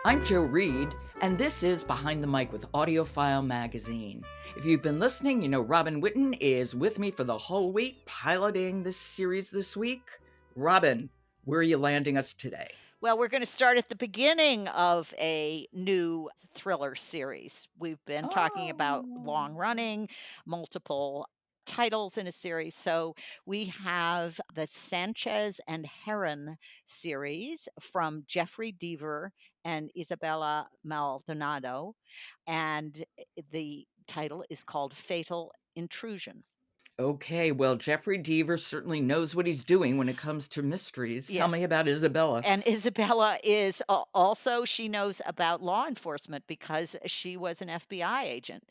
I'm Joe Reed, and this is Behind the Mic with AudioFile magazine. If you've been listening, you know Robin Whitten is with me for the whole week, piloting this series this week. Robin, where are you landing us today? Well, we're going to start at the beginning of a new thriller series. We've been talking about Oh, long running, multiple titles in a series. So we have the Sanchez and Heron series from Jeffery Deaver and Isabella Maldonado. And the title is called Fatal Intrusion. okay. Well, Jeffrey Deaver certainly knows what he's doing when it comes to mysteries. Tell Yeah. me about Isabella. And Isabella is also she knows about law enforcement because she was an FBI agent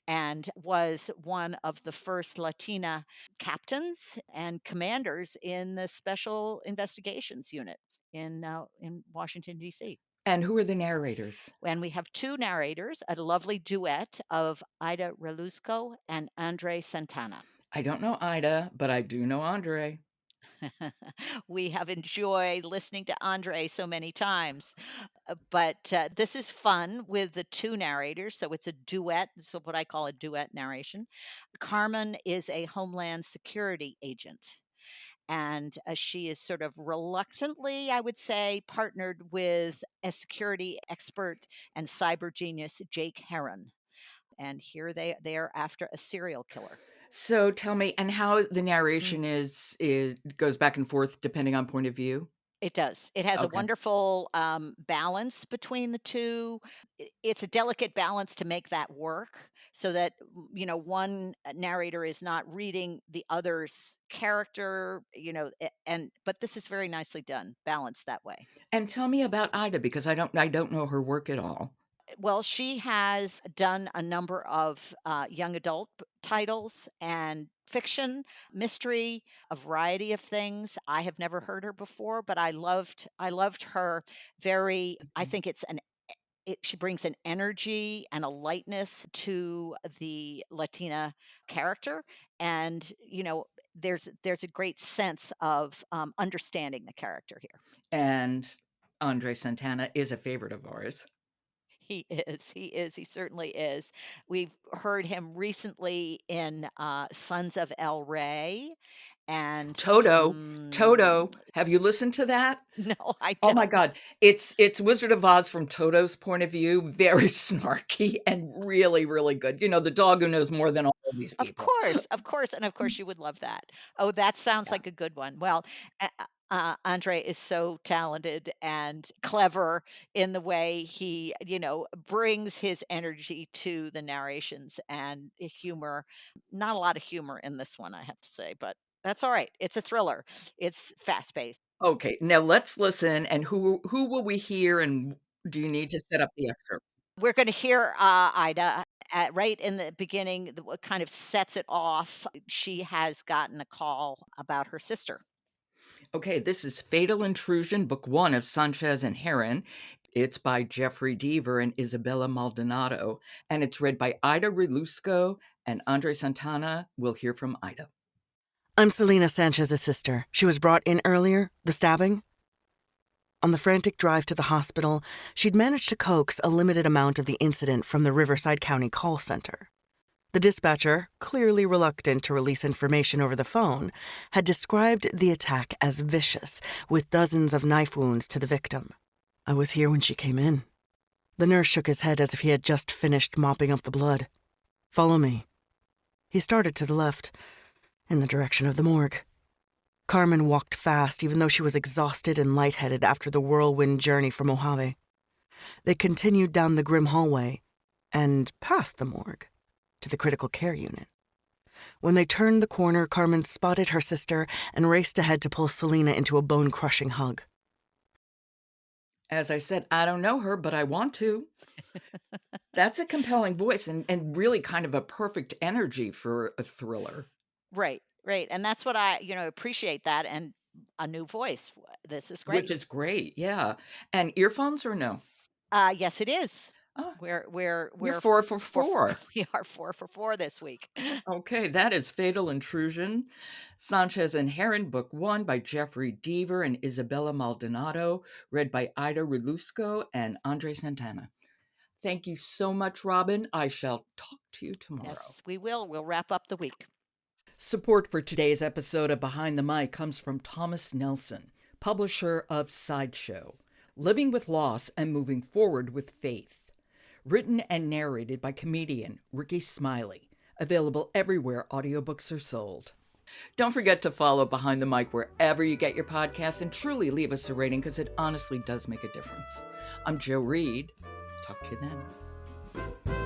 and was one of the first Latina captains and commanders in the Special Investigations Unit in Washington, D.C. And who are the narrators? And we have 2 narrators, a lovely duet of Aida Reluzco and André Santana. I don't know Ida, but I do know Andre. We have enjoyed listening to Andre so many times. But this is fun with the 2 narrators, so it's a duet, so what I call a duet narration. Carmen is a Homeland Security agent, and, she is sort of reluctantly, I would say, partnered with a security expert and cyber genius, Jake Heron, and here they are after a serial killer. So tell me, and how the Mm. narration is goes back and forth depending on point of view? It does. It has a Okay. wonderful, balance between the 2. It's a delicate balance to make that work so that, one narrator is not reading the other's character, but this is very nicely done, balanced that way. And tell me about Ida because I don't know her work at all. Well, she has done a number of, young adult titles and fiction, mystery, a variety of things. I have never heard her before, but I loved her very I Mm. think she brings an energy and a lightness to the Latina character, and, there's a great sense of, understanding the character here. And Andre Santana is a favorite of ours. He certainly is. We've heard him recently in, Sons of El Rey and, Toto, mm, Toto, have you listened to that? no, I Oh my don't. god. It's Wizard of Oz from Toto's point of view, very snarky and really, really good. You know, the dog who knows more than all of these people. Of course, and of course you would love that. Oh, that sounds Yeah. like a good one. Well, Andre is so talented and clever in the way he, brings his energy to the narrations and humor. Not a lot of humor in this one, I have to say, but that's all right. It's a thriller. It's fast-paced. Okay, now let's listen, and who will we hear, and do you need to set up the excerpt? We're gonna hear, Ida right in the beginning, what kind of sets it off. She has gotten a call about her sister. Okay, this is Fatal Intrusion, Book 1 of Sanchez and Heron. It's by Jeffrey Deaver and Isabella Maldonado, and it's read by Aida Reluzco and André Santana. We'll hear from Ida. I'm Selena Sanchez's sister. She was brought in earlier, the stabbing. On the frantic drive to the hospital, she'd managed to coax a limited amount of the incident from the Riverside County call center. The dispatcher, clearly reluctant to release information over the phone, had described the attack as vicious, with dozens of knife wounds to the victim. I was here when she came in. The nurse shook his head as if he had just finished mopping up the blood. Follow me. He started to the left, in the direction of the morgue. Carmen walked fast, even though she was exhausted and lightheaded after the whirlwind journey from Mojave. They continued down the grim hallway and past the morgue to the critical care unit. When they turned the corner, Carmen spotted her sister and raced ahead to pull Selena into a bone-crushing hug. As I said, I don't know her, but I want to. That's a compelling voice and really kind of a perfect energy for a thriller, Right, right, and that's what I, appreciate that and a new voice. This is which great. is great, yeah. And earphones or no? Yes, it is. Oh, We're you're we're 4 for four, 4. we are 4 for 4 this week. Okay, that is Fatal Intrusion, Sanchez and Heron, Book 1 by Jeffery Deaver and Isabella Maldonado, read by Aida Reluzco and André Santana. Thank you so much, Robin. I shall talk to you tomorrow. Yes, we will. We'll wrap up the week. Support for today's episode of Behind the Mic comes from Thomas Nelson, publisher of Sideshow, Living with Loss and Moving Forward with Faith. Written and narrated by comedian Ricky Smiley. Available everywhere audiobooks are sold. Don't forget to follow Behind the Mic wherever you get your podcasts and truly leave us a rating because it honestly does make a difference. I'm Jo Reed. Talk to you then.